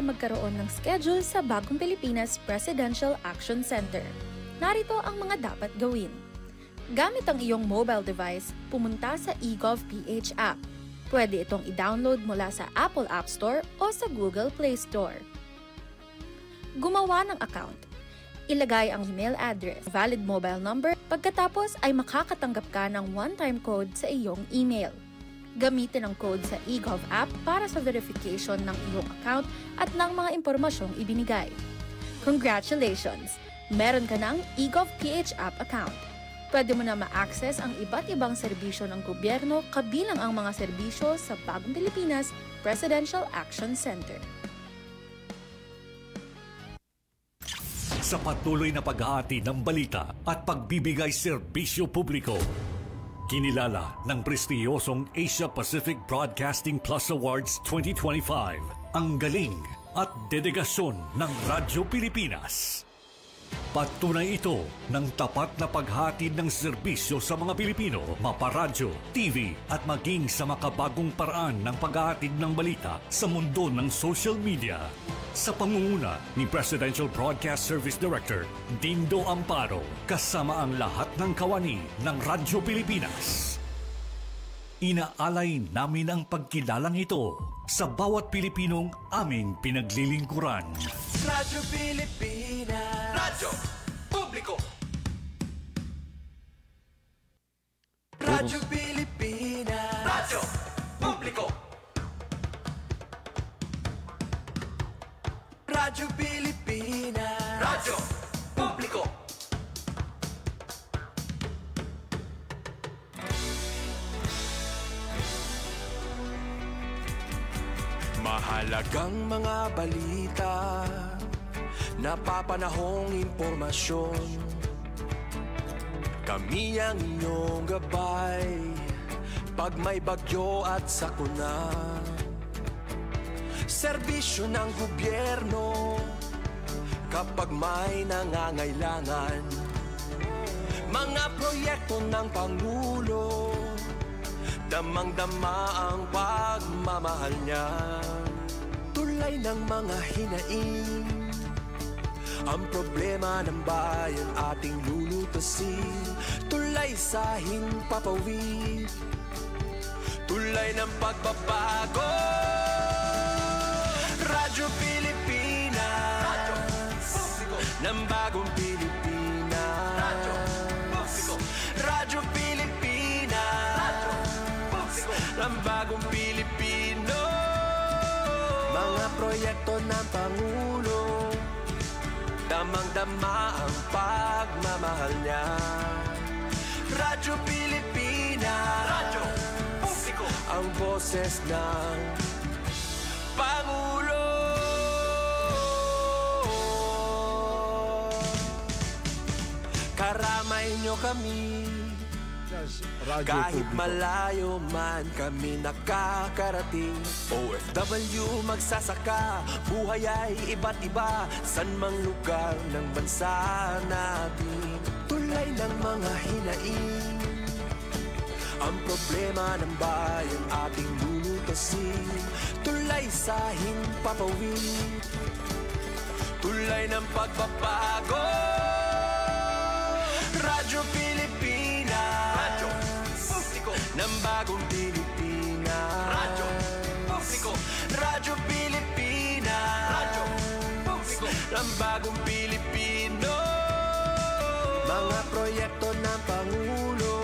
magkaroon ng schedule sa Bagong Pilipinas Presidential Action Center. Narito ang mga dapat gawin. Gamit ang iyong mobile device, pumunta sa eGov.ph app. Pwede itong i-download mula sa Apple App Store o sa Google Play Store. Gumawa ng account. Ilagay ang email address, valid mobile number, pagkatapos ay makakatanggap ka ng one-time code sa iyong email. Gamitin ang code sa eGov app para sa verification ng iyong account at ng mga impormasyong ibinigay. Congratulations! Meron ka ng eGov.ph app account. Pwede mo na ma-access ang iba't ibang serbisyo ng gobyerno kabilang ang mga serbisyo sa Bagong Pilipinas Presidential Action Center. Sa patuloy na paghahati ng balita at pagbibigay serbisyo publiko, kinilala ng prestiyosong Asia Pacific Broadcasting Plus Awards 2025 ang galing at dedigasyon ng Radyo Pilipinas. Patunay ito ng tapat na paghatid ng serbisyo sa mga Pilipino, maparadyo, TV at maging sa makabagong paraan ng paghahatid ng balita sa mundo ng social media. Sa pangunguna ni Presidential Broadcast Service Director Dindo Amparo, kasama ang lahat ng kawani ng Radyo Pilipinas. Inaalay namin ang pagkilalang ito sa bawat Pilipinong aming pinaglilingkuran. Radyo Pilipinas. Radyo Publiko. Radyo Pilipinas. Radyo Publiko. Radyo Pilipinas. Radyo Publiko. Mahalagang mga balita, napapanahong impormasyon. Kami ang inyong gabay pag may bagyo at sakuna. Serbisyo ng gobyerno kapag may nangangailangan. Mga proyekto ng Pangulo, damang-dama ang pagmamahal niya. Tulay ng mga hinaing, ang problema ng bayan ating lulutasin. Tulay sa himpapawid, tulay ng pagbabago. Radyo Pilipinas, Radyo Publiko ng Bagong Pilipinas. Radyo Publiko, Radyo Pilipinas, Radyo Publiko ng Bagong Pilipino. Mga proyekto ng Pangulo, damang-dama ang pagmamahal niya. Radyo Pilipinas, Radyo Publiko, ang boses ng Pangulo. Karamay nyo kami, kahit malayo man kami nakakarating. OFW magsasaka, buhay ay iba't iba, san mang lugar ng bansa natin. Tulay ng mga hinaing, ang problema ng bayan ating lulutasin. Tulay sa himpapawid, tulay ng pagbabago. Radyo Pilipinas, Radyo Publiko ng Bagong Pilipinas. Radyo Publiko, Radyo Pilipinas, Radyo Publiko ng Bagong Pilipino. Mga proyekto ng Pangulo,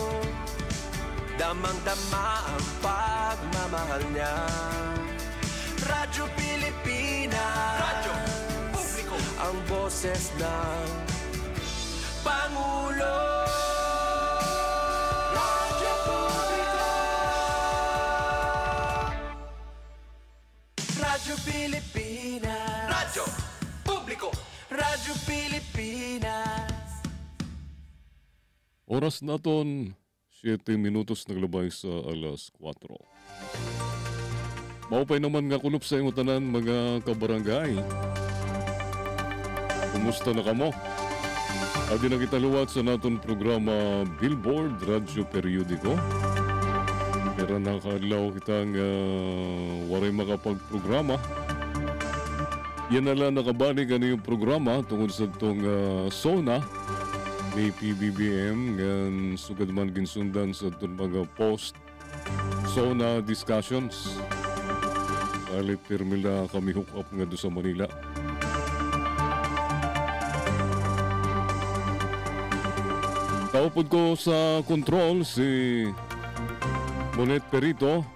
damang-dama ang pagmamahal niya. Radyo Pilipinas, Radyo Publiko, ang boses ng Pangulo. Radyo Publiko, Radyo Pilipinas, Radyo Publiko, Radyo Pilipinas. Oras naton 7 minutos naglabay sa alas 4. Maupay naman nga kulop sa imong tanan mga kabarangay. Kumusta na kamo? Adi na kita luwat sa naton programa Billboard Radyo Periodiko. Pero nakadlaw kitang waray makapagprograma. yan na lang nakabalik ano yung programa tungkol sa itong SONA ni PBBM ngan sugad man ginsundan sa itong mga post-SONA discussions. Alit termila kami hook up nga doon sa Manila. Kaupod ko sa control si Monet Perito,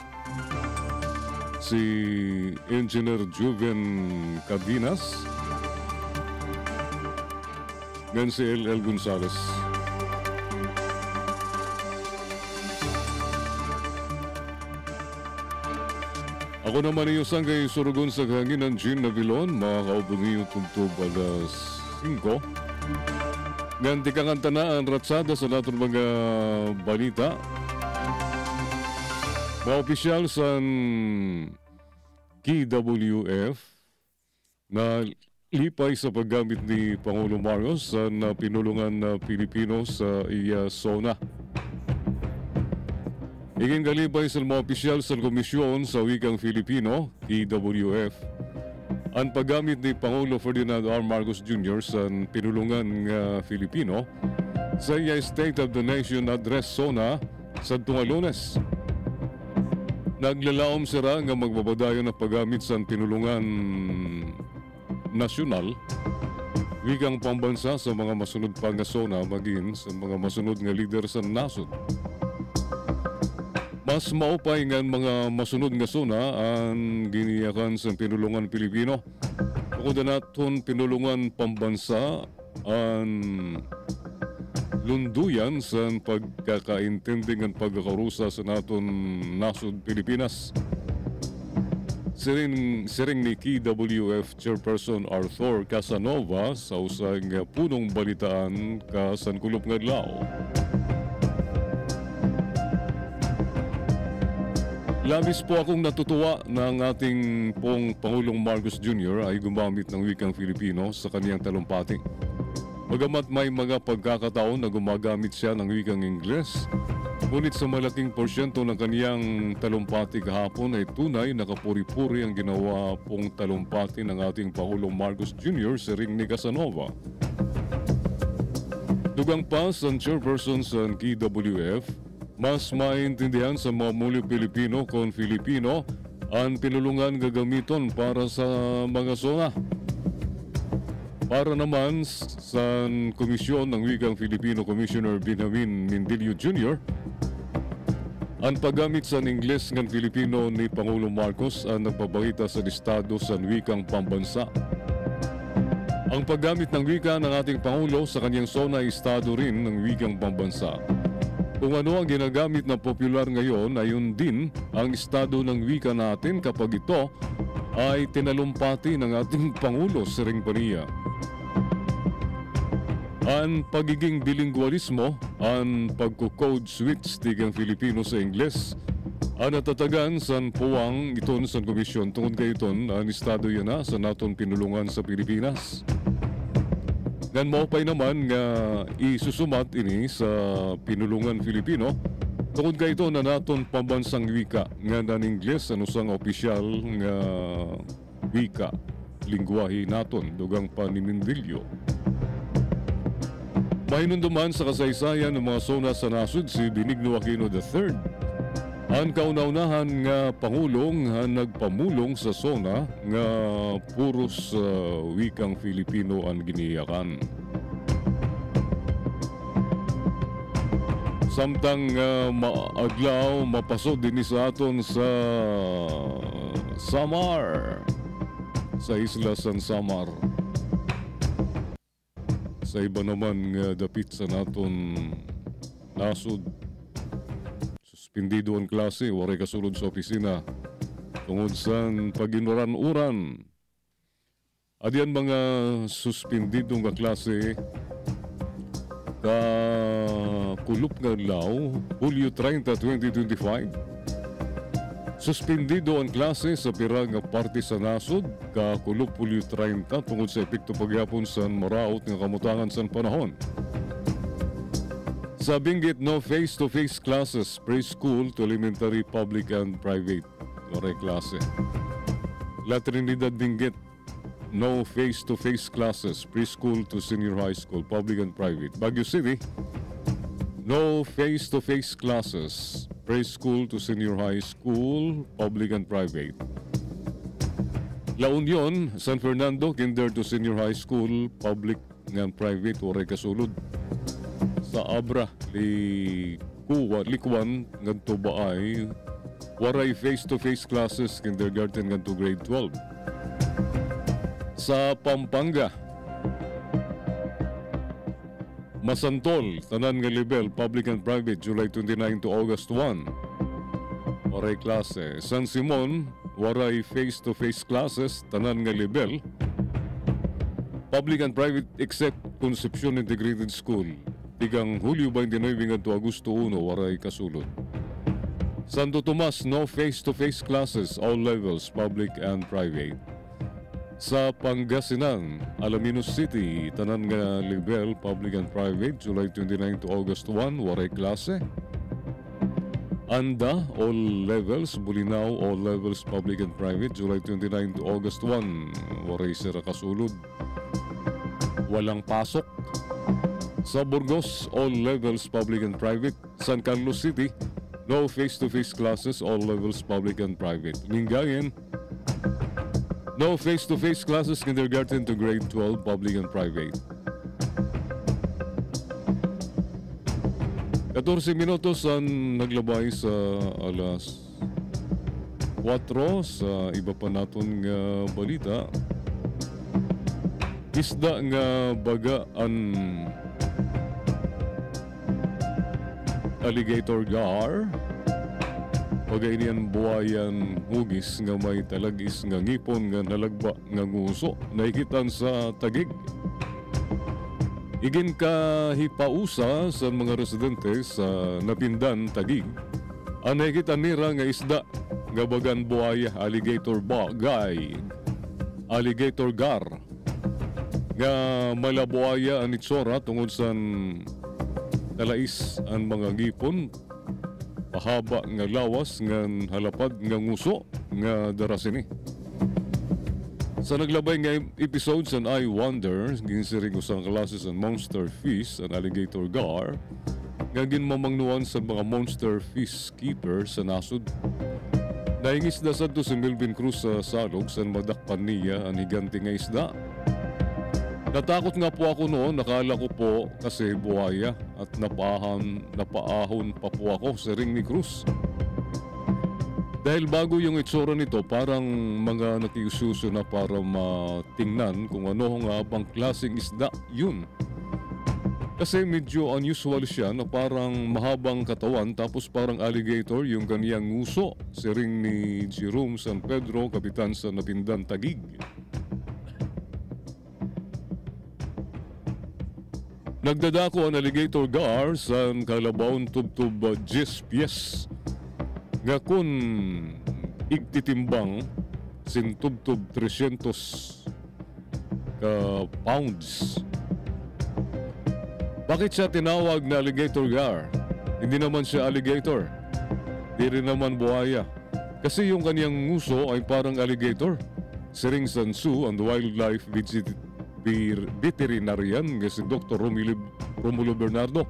si Engineer Juven Cardenas, dan si LL Gonzales. Ako naman iyo sanggay surugon sa kahanginan Jean Navilon, mga kaupod niyo tugtog alas 5. Nganti kanganta na ang ratsada sa natong mga balita. Mga opisyal sa KWF na lipay sa paggamit ni Pangulo Marcos sa pinulungan na Pilipino sa iya SONA. Iging galipay sa mga opisyal sa Komisyon sa Wikang Filipino, KWF, ang paggamit ni Pangulo Ferdinand R. Marcos Jr. sa pinulungan nga Filipino sa iya State of the Nation Address SONA sa Lunes. Naglalaom sira nga magbabadayon na paggamit sa pinulungan nasyonal wikang pambansa sa mga masunod pa nga SONA maging sa mga masunod nga leader sa nasod. Mas maupay nga mga masunod nga SONA ang giniyakan sa pinulungan Pilipino. Bukod na naton pinulungan pambansa ang lunduyan sa pagkakaintinding ang pagkakarusa sa naton nasod Pilipinas. Siring ni KWF Chairperson Arthur Casanova sa usang punong balitaan ka Sankulop Ngadlaw. Labis po akong natutuwa na ang ating pong Pangulong Marcos Jr. ay gumamit ng wikang Filipino sa kaniyang talumpati. Bagamat may mga pagkakataon na gumagamit siya ng wikang Ingles, ngunit sa malaking porsyento ng kaniyang talumpati kahapon ay tunay na kapuri-puri ang ginawa pong talumpati ng ating Pangulong Marcos Jr. sa ring ni Casanova. Dugang pa sa chairperson sa KWF, mas maintindihan sa mga muli Pilipino kung Filipino ang pinulungan gagamiton para sa mga SONA. Para naman sa Komisyon ng Wikang Filipino Commissioner Benjamin Mindilio Jr., ang paggamit sa Ingles ng Filipino ni Pangulo Marcos ang nagpapakita sa listado sa wikang pambansa. Ang paggamit ng wika ng ating Pangulo sa kanyang SONA ay estado rin ng wikang pambansa. Kung ano ang ginagamit na popular ngayon ay yun din ang estado ng wika natin kapag ito ay tinalumpati ng ating Pangulo sa Ringpaniya. Ang pagiging bilingualismo, ang pagko-code switch tigang Filipino sa Ingles, ang natatagan sa puwang iton sa komisyon tungkol kay iton ang estado yan na sa naton pinulungan sa Pilipinas. Ngan maupay naman nga isusumat ini sa pinulungan Filipino tungkol kay ito na naton pambansang wika nga ng Ingles ano sang opisyal nga wika, lingwahe naton dugang pa ni Mindilio. Mahinunduman sa kasaysayan ng mga SONA sa nasud si Benigno Aquino III. Ang kauna-unahan nga Pangulong nagpamulong sa SONA nga puros wikang Filipino ang giniyakan. Samtang maadlaw mapasod din sa aton sa Samar, sa Isla San Samar. Sa iba naman nga dapit sa naton nasud, suspindido ang klase, waray kasulod sa opisina tungod sa pag-inuran-uran. Adiyan mga suspindido nga klase ka kulop nga law, Hulyo 30, 2025. Suspindido ang klase sa pira nga parte sa nasod ka kulop Hulyo 30 tungod sa epekto pagyapon sa maraot nga kamutangan sa panahon. Sa binggit no face-to-face classes preschool to elementary, public and private. Waray klase. La Trinidad binggit no face-to-face classes, preschool to senior high school, public and private. Baguio City, no face-to-face classes, preschool to senior high school, public and private. La Union, San Fernando, kinder to senior high school, public and private, waray kasulod. Sa Abra, Likuan, nganto Baay, waray face-to-face classes, kindergarten nganto grade 12. Sa Pampanga, Masantol, tanan nga level, public and private, July 29 to August 1. Waray klase. San Simon, waray face-to-face classes, tanan nga level, public and private except Concepcion Integrated School. Tigang Hulyo 29 to Agosto 1, waray kasulod. Santo Tomas, no face-to-face classes, all levels, public and private. Sa Pangasinan, Alaminos City, tanan nga level, public and private, July 29 to August 1, waray klase. Anda, all levels, Bulinaw, all levels, public and private, July 29 to August 1, waray sira kasulod. Walang pasok. Sa Burgos, all levels, public and private. San Carlos City, no face-to-face classes, all levels, public and private. Lingayen, no face-to-face classes, kindergarten to grade 12, public and private. 14 minutos ang naglabay sa alas 4 sa iba pa naton nga balita. Isda nga bagaan alligator gar, pagainian buhayan hugis nga may talagis nga ngipon nga nalagba nga nguso, nahikitan sa Taguig. Igin ka hipausa sa mga residente sa Napindan, Taguig. Ang nahikitan nira nga isda nga bagan buhaya alligator bagay, alligator gar, nga malabuhaya ang itsura tungod sa talais ang mga ngipon, pahaba nga lawas nga halapad nga nguso nga darasini. Sa naglabay nga episodes on I Wonder, ginsiring usang klases ang monster fish, ang alligator gar, nga ginmamangnuan sa mga monster fish keeper sa nasud. Naingis na sa to si Melvin Cruz sa salog sa madakpan niya ang higanti nga isda. Natakot nga po ako noon, nakala ko po kasi buhaya at napaahon pa po ako sa ring ni Cruz. Dahil bago yung itsura nito, parang mga nakiususo na para matingnan kung ano nga bang klaseng isda yun. Kasi medyo unusual siya na parang mahabang katawan tapos parang alligator yung kaniyang nguso. Si ring ni Jerome San Pedro, kapitan sa Napindan, Taguig. Nagdadako ang alligator gar sa Kalabaon tubtub 10 pies. Nga kun igtitimbang sintubtub 300 pounds. Bakit siya tinawag na alligator gar? Hindi naman siya alligator. Hindi rin naman buhaya. Kasi yung kaniyang nguso ay parang alligator. Si Ring San Su, ang wildlife veterinarian nga si Dr. Romulo Bernardo.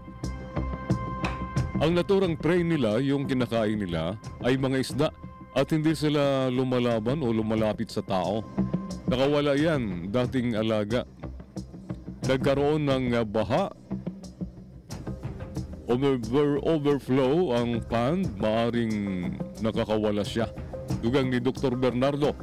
Ang naturang prey nila, yung kinakain nila, ay mga isda at hindi sila lumalaban o lumalapit sa tao. Nakawala yan, dating alaga. Nagkaroon ng baha, overflow ang pond, maaring nakakawala siya. Dugang ni Dr. Bernardo.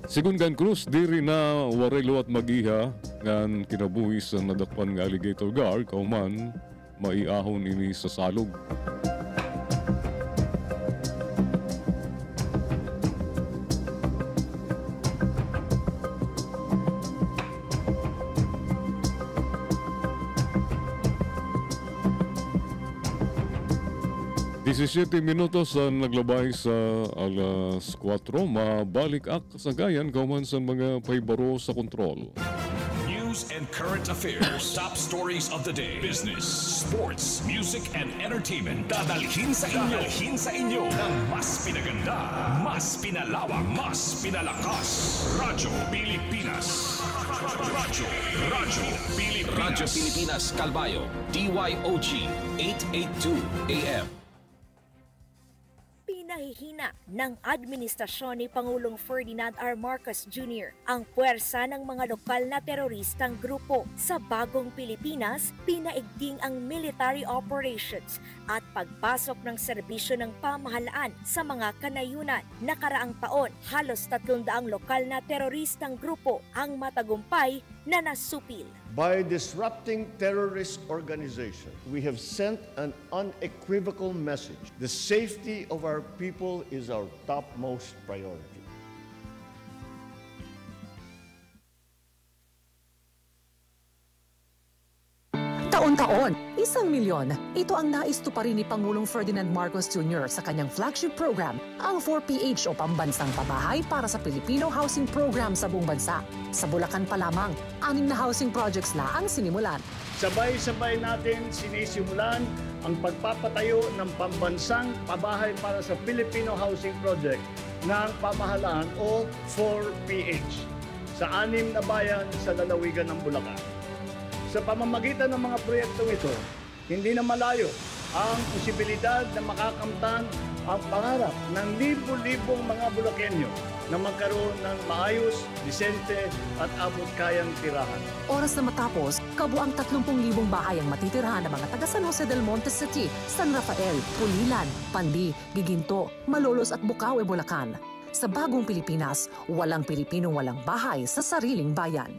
Sigun kan Cruz, diri na waray luwat magiha ngan kinabuhi sa nadakpan nga alligator gar, kauman maiahon ini sa salog. Disisiete minutos ang naglabay sa alas 4. Mabalik ak sa gayan kauman sa mga paibaro sa kontrol. news and current affairs. Top stories of the day. Business, sports, music, and entertainment. Dadalhin sa inyo ng mas pinaganda, mas pinalawak, mas pinalakas. Radyo Pilipinas. Radyo Pilipinas Calbayo. DYOG 882 AM. Pinahihina ng administrasyon ni Pangulong Ferdinand R. Marcos Jr. ang puwersa ng mga lokal na teroristang grupo. Sa bagong Pilipinas, pinaigting ang military operations at pagpasok ng serbisyo ng pamahalaan sa mga kanayunan. Nakaraang taon, halos 300 lokal na teroristang grupo ang matagumpay na nasupil. By disrupting terrorist organizations, we have sent an unequivocal message. The safety of our people is our topmost priority. Taon-taon, 1 milyon. Ito ang nais tuparin ni Pangulong Ferdinand Marcos Jr. sa kanyang flagship program, ang 4PH o Pambansang Pabahay para sa Filipino Housing Program sa buong bansa. Sa Bulacan pa lamang, 6 na housing projects na ang sinimulan. Sabay-sabay natin sinisimulan ang pagpapatayo ng Pambansang Pabahay para sa Filipino Housing Project ng pamahalaan o 4PH sa 6 na bayan sa lalawigan ng Bulacan. Sa pamamagitan ng mga proyektong ito, hindi na malayo ang posibilidad na makakamtan ang pangarap ng libo-libong mga Bulakenyo na magkaroon ng maayos, disente at abot-kayang tirahan. Oras na matapos, kabuang 30,000 bahay ang matitirahan ng mga taga San Jose del Monte City, San Rafael, Pulilan, Pandi, Giginto, Malolos at Bukawe, Bulacan. Sa bagong Pilipinas, walang Pilipinong walang bahay sa sariling bayan.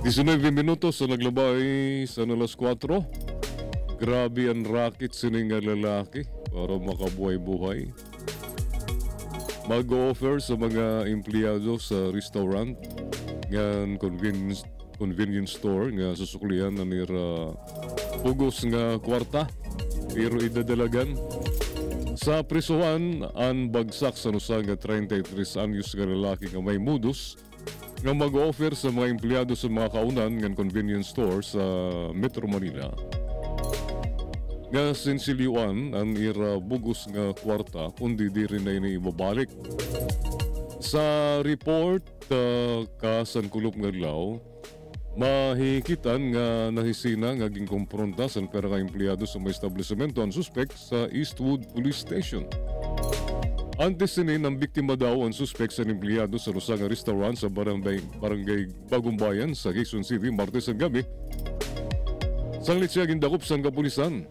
Sa 19 minutos sa naglabay sa alas 4, grabe ang racket sining lalaki para makabuhay-buhay. Mag-offer sa mga empleyado sa restaurant ng convenience store nga susuklihan na nira pugos nga kwarta pero idadalagan. Sa prisuhan, ang bagsak sa nusa nga 33 anyos nga lalaki nga may modus nga mag-offer sa mga empleyado sa mga kaunan ng convenience store sa Metro Manila. Nga sinsilyuan ang ira bugos nga kwarta kundi di rin na ibabalik. Sa report kasan kulop nga law, mahikitan nga nahisina nga ging kompronta sa pera nga empleyado sa mga establishmento ang suspect sa Eastwood Police Station. Antes sinin ang biktima daw ang suspect sa empleyado sa lusang restaurant sa barangay Bagong Bayan sa Quezon City, Martes ang gabi. Sanglit siya gindakop sa kapulisan.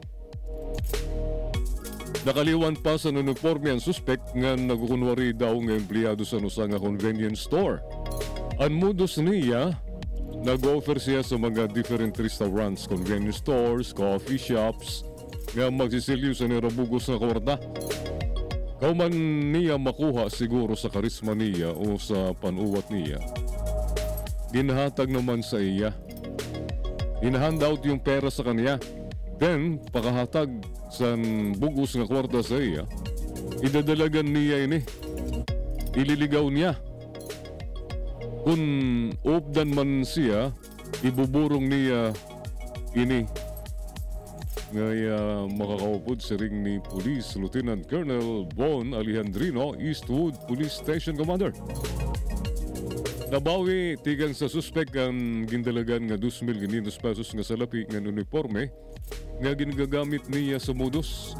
Nakaliwan pa sa uniforme ang suspect nga nagkukunwari daw ng empleyado sa lusang convenience store. Ang modus niya, nag-offer siya sa mga different restaurants, convenience stores, coffee shops, nga magsisilyo sa nirabugos na kwarta. Kauman niya makuha siguro sa karisma niya o sa panuwat niya. Ginahatag naman sa iya. Inahandout yung pera sa kanya. Then, pakahatag sa bugos ng kwarta sa iya, idadalagan niya ini. Ililigaw niya. Kung updan man siya, ibuburong niya ini. Ngaya makakaupod sa ring ni Police Lieutenant Colonel Bon Alejandrino, Eastwood Police Station Commander. Nabawi tigang sa suspect ang gindalagan nga 2,500 pesos nga salapi nga uniforme nga ginagamit niya sa modus.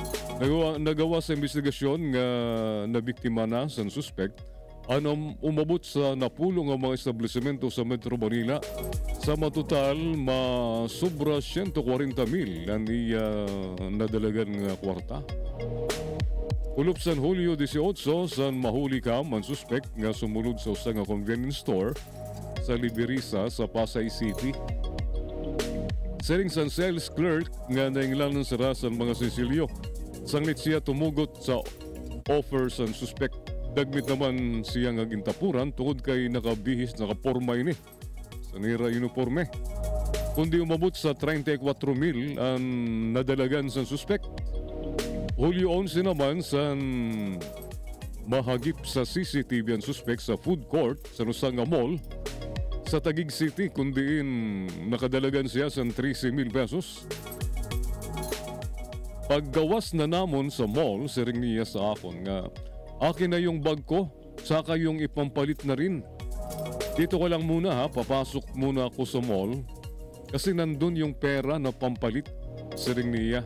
Nagawa sa investigasyon nga nabiktima na sa suspect anong umabot sa napulong ang mga establishmento sa Metro Manila sa matotal sobra 140,000 ang iya nadalagan nga kwarta. Kulop sa Hulyo 18 sa mahuli kam ang suspect nga sumunod sa usa nga convenience store sa Liberisa sa Pasay City. Sering sa sales clerk nga nainglanon sa rasan mga Sisilyo. Sanglit siya tumugot sa offer sa suspect. Dagmit naman siya nga gintapuran tungod kay nakabihis nakaporma ini sa nira uniforme. Kundi umabot sa 34,000 ang nadalagan sa suspect. Hulyo 11 naman sa mahagip sa CCTV ang suspect sa food court sa Nusanga Mall sa Taguig City, kundiin nakadalagan siya sa 13,000 pesos. Paggawas na namon sa mall, siring niya sa akon nga, akin na yung bag ko, saka yung ipampalit na rin. Dito ko lang muna ha, papasok muna ako sa mall kasi nandun yung pera na pampalit, siring niya.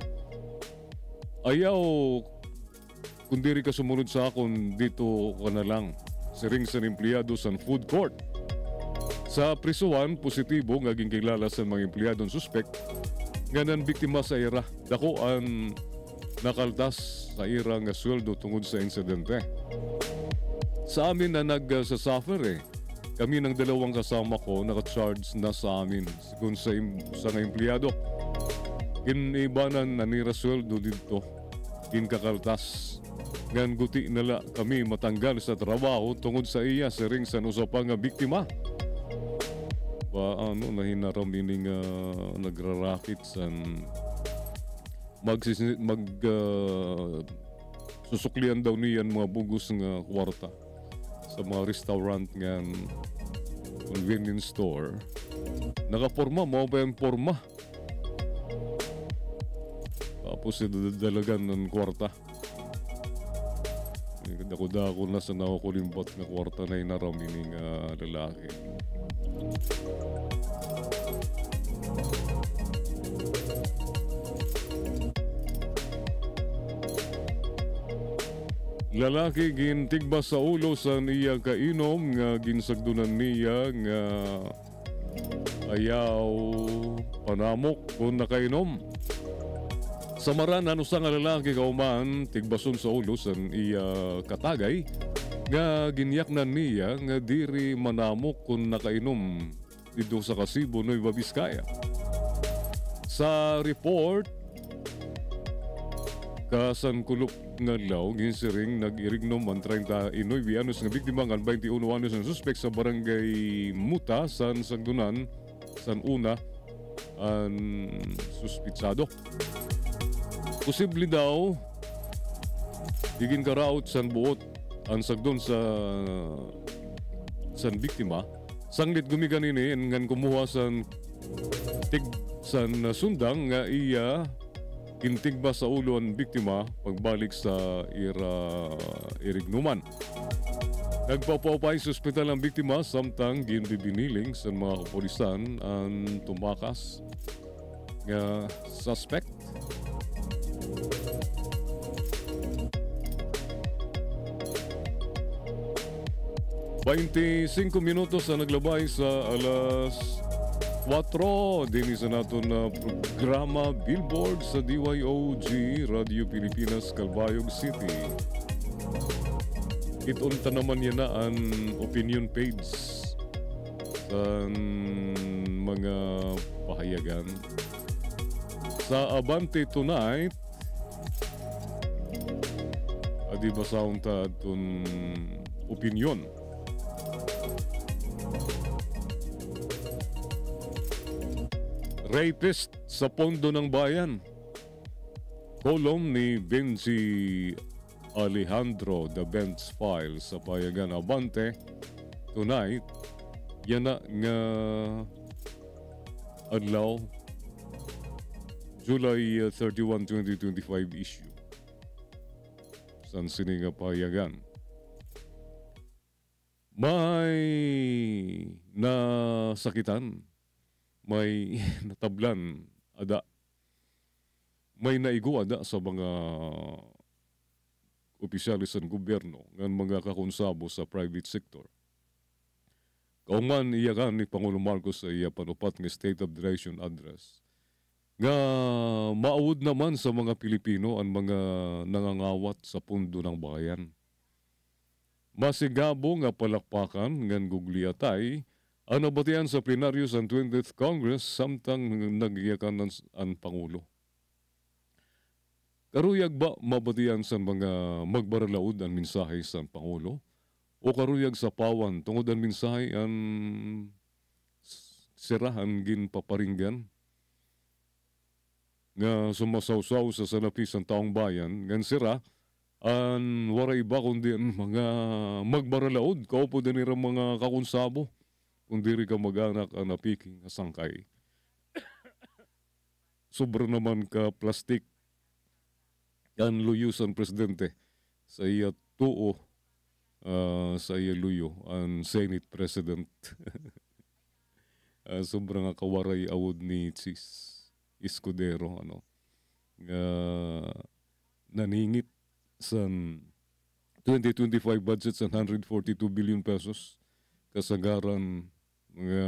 Ayaw, kung diri ka sumunod sa akon, dito ka na lang. Siring sa empleyado sa food court. Sa prisuan, positibo nga kilala sa mga empleyadong suspect nga nan biktima sa ira. Dako ang nakaltas sa ira nga sweldo tungod sa insidente. Sa amin na nagsasuffer kami ng dalawang kasama ko naka-charge na sa amin kung sa nga empleyado. Kinibanan na nira sweldo dito. Kinkakaltas. Ngan guti nala kami matanggal sa trabaho tungod sa iya siring sa usapang nga biktima. Nahinaram ining nagrarakit san susuklian daw niyan mga bugos nga kwarta sa mga restaurant nga convenience store. Nakaporma, mo ba yung porma? Tapos dalagan ng kwarta. Dako-dako na sa nakukulimbat na kwarta na hinaram ining lalaki. Lalaki gintigba sa ulo sa niya kainom nga ginsagdunan niya nga ayaw panamok kung nakainom. Sa maranan usa nga lalaki kauman tigbason sa ulo sa iya katagay nga ginyaknan niya nga diri manamok kung nakainom dito sa Kasibo, Nueva Vizcaya. Sa report kasan kulok nga law ginsiring nag-irignom ang 39 anos nga biktima ng 21 anos ng suspect sa barangay Muta san Sagdunan san una ang suspitsado. Posible daw digin karaot san buot ang sagdon sa san biktima sanglit gumiganini ngan kumuha san sundang nga iya kintigba sa ulo ang biktima pagbalik sa irignuman. Nagpapaupay sa ospital ang biktima samtang ginbibiniling sa mga kapulisan ang tumakas nga suspect. Bainti-5 minutos na naglabay sa alas 4 din sa nato na programa Billboard sa DYOG Radio Pilipinas, Calbayog City. Itunta naman yan na ang opinion page sa mga pahayagan. Sa Abante Tonight, adi ba sound ta itong opinion? Rapist sa pondo ng bayan. Kolom ni Benji Alejandro The Bench File sa payagan Abante Tonight. Yan na nga adlaw July 31, 2025 issue. San sini nga payagan. May nasakitan. May natablan ada, may naigo ada sa mga opisyalis ng gobyerno ng mga kakonsabo sa private sector. Kauman iyakan ni Pangulong Marcos sa iya panupat ng State of the Nation Address nga maawod naman sa mga Pilipino ang mga nangangawat sa pundo ng bayan. Masigabo nga palakpakan ngan gugliatay ang nabatian sa plenaryo sa 20th Congress samtang nagiyakan ang Pangulo. Karuyag ba mabatian sa mga magbaralaod ang mensahe sa Pangulo? O karuyag sa pawan tungod ang mensahe ang sirahan ginpaparinggan? Nga sumasawsaw sa sanapis ang taong bayan, ngan sira An waray ba kundi ang mga magbaralaod, kaupo din nila mga kakunsabo, kundi rin ka mag-anak ang napiking asangkay. Sobra naman ka plastik kan luyos ang presidente sa iya tuo sa iya luyo ang Senate President. Sobrang kawaray awod ni Chis Escudero naningit sa 2025 budget sa 142 billion pesos kasagaran mga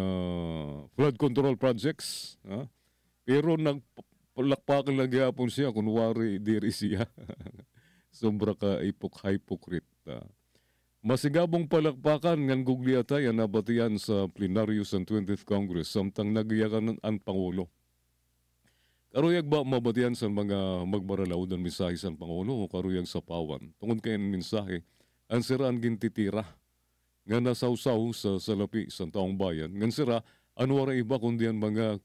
flood control projects. Pero nagpalakpakan lang yapon siya kunwari diri siya. Sobra ka hypocrite. Masigabong palakpakan ngan gugliatay ang nabatian sa plenaryo sa 20th Congress samtang nagyakan ang Pangulo. Karuyag ba mabatian sa mga magbaralaw ng mensahe sa Pangulo o karuyag sa pawan? Tungod kayo ng mensahe, ang siraan gintitira nga nasawsaw sa salapi sa taong bayan. Ngan sira, anwara iba kundi ang mga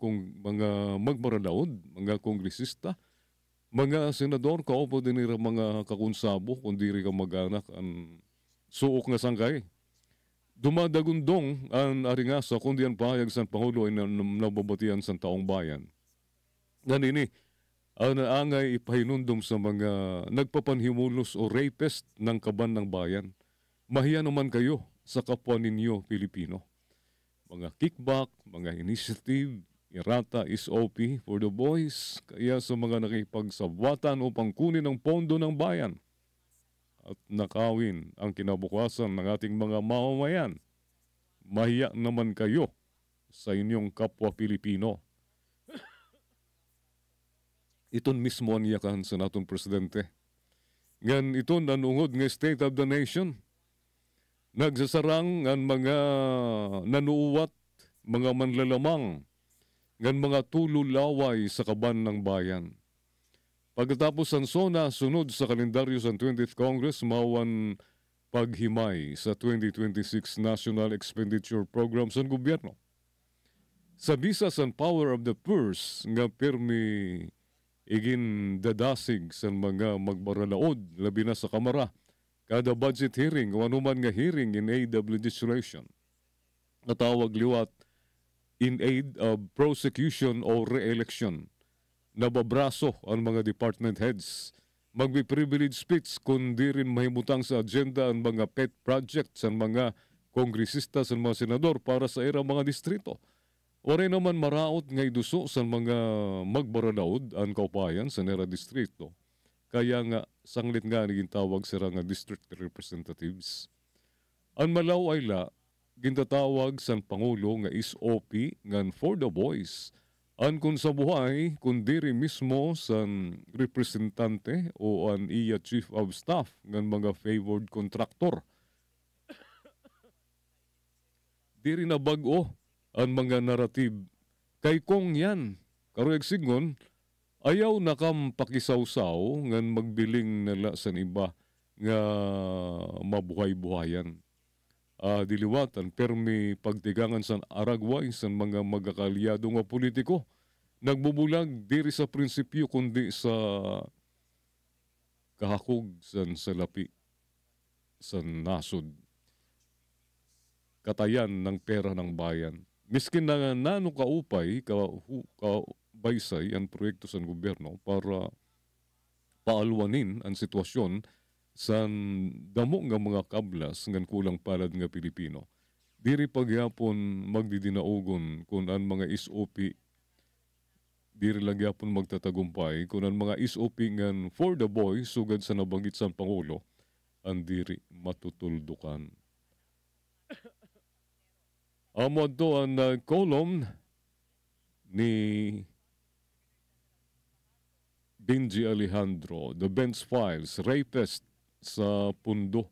magbaralaw, mga kongresista, mga senador, kaupo din nila mga kakunsabo, kundi rin ka mag-anak ang suok nga sangkay. Dumadagundong ang aringasa kundi ang pahayag sa Pangulo ay nababatian sa taong bayan. Ganini, ang naangay ipahinundom sa mga nagpapanhimulos o rapist ng kaban ng bayan. Mahiya naman kayo sa kapwa ninyo Pilipino. Mga kickback, mga initiative, irata, SOP for the boys, kaya sa mga nakipagsabwatan upang kunin ang pondo ng bayan at nakawin ang kinabukasan ng ating mga mamamayan. Mahiya naman kayo sa inyong kapwa Pilipino. Iton mismo ang iyakan sa natong presidente. Ngan iton nanungod ng State of the Nation. Nagsasarang ang mga nanuuwat, mga manlalamang, ngan mga tululaway sa kaban ng bayan. Pagkatapos ang SONA, sunod sa kalendaryo sa 20th Congress, mawan paghimay sa 2026 National Expenditure Program sa gobyerno. Sa visas and power of the purse nga pirmi igin dadasig sa mga magbaralaod, labi na sa Kamara, kada budget hearing o anuman nga hearing in aid of legislation. Natawag liwat in aid of prosecution o re-election. Nababraso ang mga department heads. Magbi-privilege speech kundi rin mahimutang sa agenda ang mga pet projects ang mga kongresista sa mga senador para sa irang mga distrito. Ore naman maraot ngay duso sa mga magbaralaod ang kaupayan sa nera distrito. Kaya nga sanglit nga naging tawag sila nga district representatives. Ang malaw ay la, gintatawag sa Pangulo nga SOP ngan for the boys. Ang kung sa buhay, kundi rin mismo sa representante o ang iya chief of staff ngan mga favored contractor. Di rin na bago ang mga narrative. Kay kong yan, karuyag sigon, ayaw nakam pakisawsaw ngan magbiling nala sa iba nga mabuhay-buhayan. Diliwatan, permi pagtigangan sa aragway sa mga magakalyado nga politiko. Nagbubulag diri sa prinsipyo kundi sa kahakog sa salapi sa nasod. Katayan ng pera ng bayan. Miskin na nano kaupay, kabaysay ang proyekto sa gobyerno para paalwanin ang sitwasyon sa damo nga mga kablas ng kulang palad nga Pilipino. Diri pagyapon magdidinaugon kung ang mga SOP, diri lagyapon magtatagumpay kung ang mga SOP ngan for the boys sugad sa nabanggit sa Pangulo, ang diri matutuldukan. Amo to ang column ni Benji Alejandro, The Bench Files, Rapist sa pundo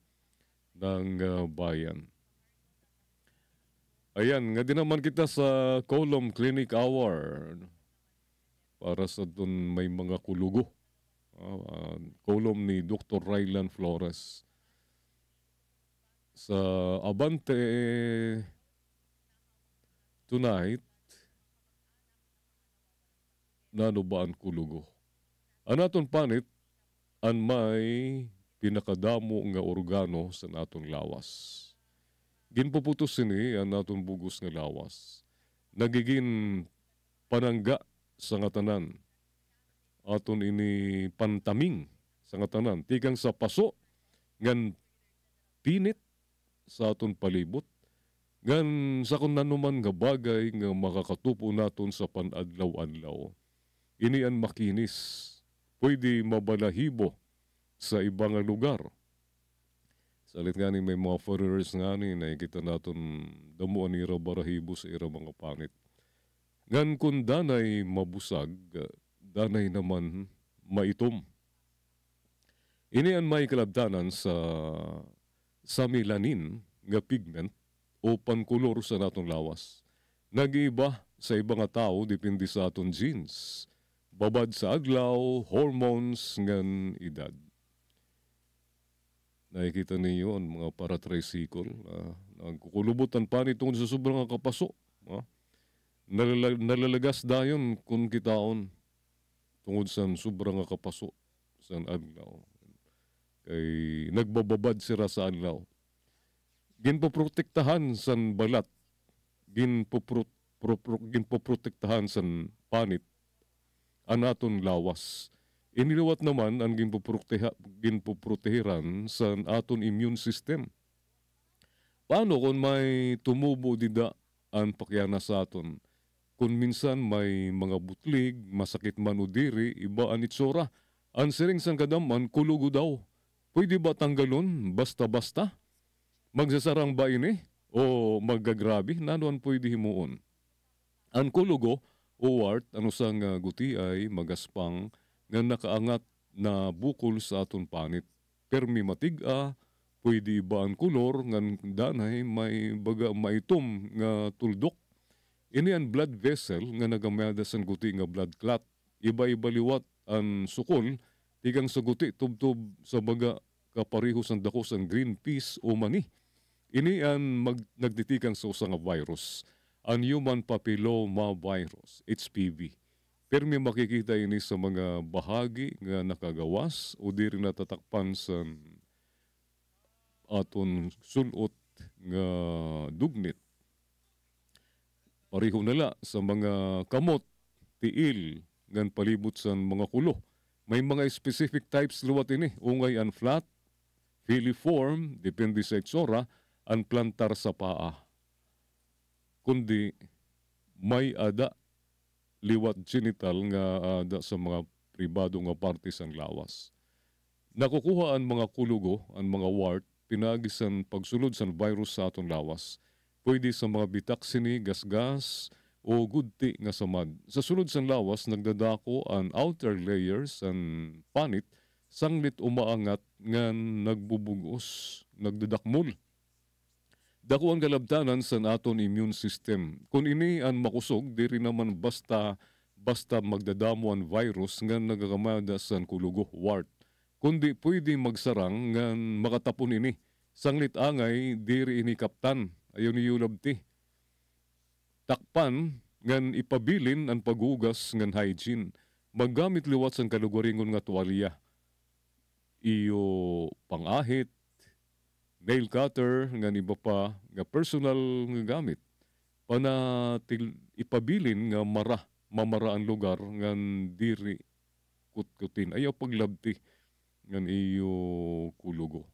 ng bayan. Ayan, nga din naman kita sa column Clinic Hour para sa dun may mga kulugo. Column ni Dr. Rylan Flores. Sa Abante Tonight, nano ba ang kulugo? Ang aton panit, ang may pinakadamo nga organo sa naton lawas. Ginpuputos sini ang naton bugos nga lawas. Nagiging panangga sa nga tanan. Aton ini pantaming sa nga tanan. Tikang sa paso, ngan pinit sa aton palibot, ngan sa kung nanuman nga bagay nga makakatupo naton sa panadlaw-adlaw. Ini ang makinis, pwede mabalahibo sa ibang lugar. Salit nga ni may mga foreigners nga ni, nakikita natin damuan ira barahibo sa ira mga panit. Ngan kung danay mabusag, danay naman maitom. Ini ang may kalabdanan sa melanin nga pigment o pankulor sa natong lawas. Nag-iiba sa ibang tao depende sa aton genes. Babad sa adlaw, hormones ngan edad. Nakikita ninyo ang mga paratricycle. Nagkukulubutan pa nitong sa sobrang kapaso. Nalalagas dayon kung kitaon tungod sa sobrang kapaso sa adlaw. Kay nagbababad sira sa adlaw. Ginpoprotektahan sa balat. Ginpoprotektahan sa panit. Anaton lawas. Iniluwat naman ang ginpoprotehiran sa aton immune system. Paano kung may tumubo dida ang pakyana sa aton? Kung minsan may mga butlig, masakit man o diri, iba ang itsura. Ang siring sang kadaman, kulugo daw. Pwede ba tanggalon basta-basta? Magsasarang ba ini? O magagrabe? Nanuan pwede himuon? Ang kulugo o wart, ano sang guti ay magaspang nga nakaangat na bukol sa aton panit. Permi matiga, pwede ba ang kulor, nga danay may baga maitom nga tuldok. Ini ang blood vessel nga nagamada sa guti nga blood clot. Iba-iba liwat ang sukol, tigang sa guti tubtob sa baga kapariho sa dako sa green peas o mani. Ini ang nagditikang sa usa nga virus, ang human papilloma virus, HPV. Pero may makikita ini sa mga bahagi nga nakagawas o di rin natatakpan sa aton sulot nga dugnit. Pariho nala sa mga kamot, tiil, ngan palibot sa mga kulo. May mga specific types luwat ini. Ungay ang flat, filiform, depende sa itsura, ang plantar sa paa. Kundi may ada liwat genital nga ada sa mga pribado nga parte sa lawas. Nakukuha ang mga kulugo, ang mga wart, pinagisan pagsulod sa virus sa aton lawas. Pwede sa mga bitaksini, gasgas, o gudti nga samad. Sa sulod sa lawas, nagdadako ang outer layers ang panit, sanglit umaangat nga nagbubugos, nagdadakmol. Dako ang kalabtanan sa aton immune system. Kung ini ang makusog, di rin naman basta magdadamo ang virus nga nagagamada sa kulugo, wart. Kundi pwede magsarang nga makatapon ini. Sanglit angay, di rin ini kaptan. Ayaw ni yulabti. Takpan, ngan ipabilin ang paghugas ngan hygiene. Maggamit liwat sa kalugaringon nga tuwalya. Iyo pangahit, nail cutter, ngan iba pa nga personal nga gamit. Panatil ipabilin nga mamara ang lugar ngan diri kutkutin. Ayaw paglabti ngan iyo kulugo.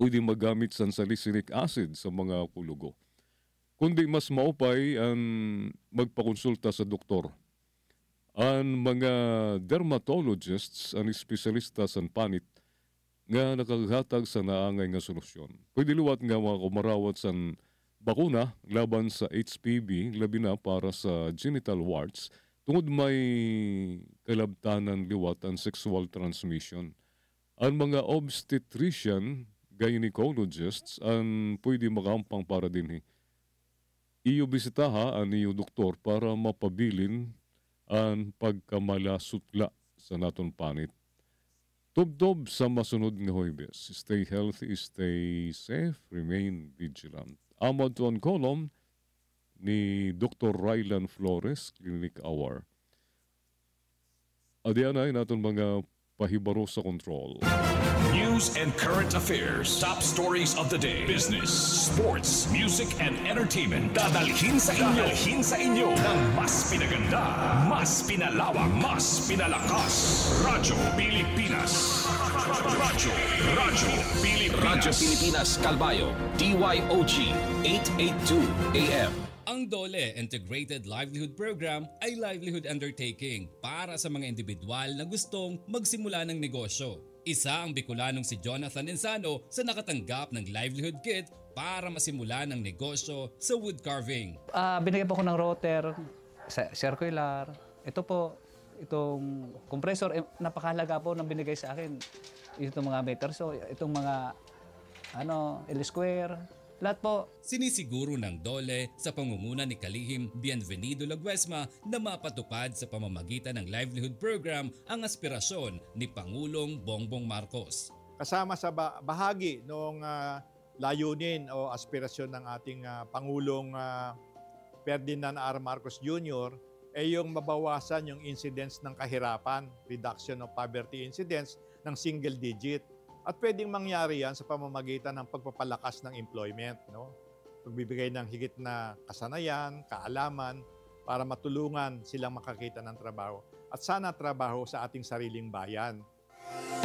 Pwede magamit sa salicylic acid sa mga kulugo. Kundi mas maupay ang magpakonsulta sa doktor. Ang mga dermatologists, ang espesyalista sa panit, nga nakaghatag sa naangay nga solusyon. Pwede luwat nga mga kumarawat sa bakuna laban sa HPV, labi na para sa genital warts, tungod may kalabtanan liwat ang sexual transmission. Ang mga obstetrician, gynecologists, ang pwede makampang para din. Iyo bisitaha ang iyo doktor para mapabilin ang pagkamalasutla sa naton panit. Tubdob sa masunod nga Huwebes. Stay healthy, stay safe, remain vigilant. Amad to ang kolom ni Dr. Rylan Flores, Clinic Hour. Adianay naton mga pahibaro sa control. News news and current affairs, top stories of the day, business, sports, music, and entertainment. Dadalhin sa inyo ng mas pinaganda, mas pinalawak, mas pinalakas. Radyo Pilipinas. Radyo Pilipinas Kalbayo, DYOG 882 AM. Ang DOLE Integrated Livelihood Program ay livelihood undertaking para sa mga individual na gustong magsimula ng negosyo. Isa ang Bicolanong si Jonathan Ensano sa nakatanggap ng livelihood kit para masimula ng negosyo sa wood carving. Binigyan po ko ng router, circular. Ito po, itong compressor, napakahalaga po ng binigay sa akin. Itong mga meter, so itong mga L-square, lahat po. Sinisiguro ng DOLE sa pangunguna ni Kalihim Bienvenido Laguesma na mapatupad sa pamamagitan ng livelihood program ang aspirasyon ni Pangulong Bongbong Marcos. Kasama sa bahagi ng layunin o aspirasyon ng ating Pangulong Ferdinand R. Marcos Jr. ay yung mabawasan yung incidence ng kahirapan, reduction of poverty incidence ng single digit. At pwedeng mangyari yan sa pamamagitan ng pagpapalakas ng employment, no? Pagbibigay ng higit na kasanayan, kaalaman, para matulungan silang makakita ng trabaho. At sana trabaho sa ating sariling bayan.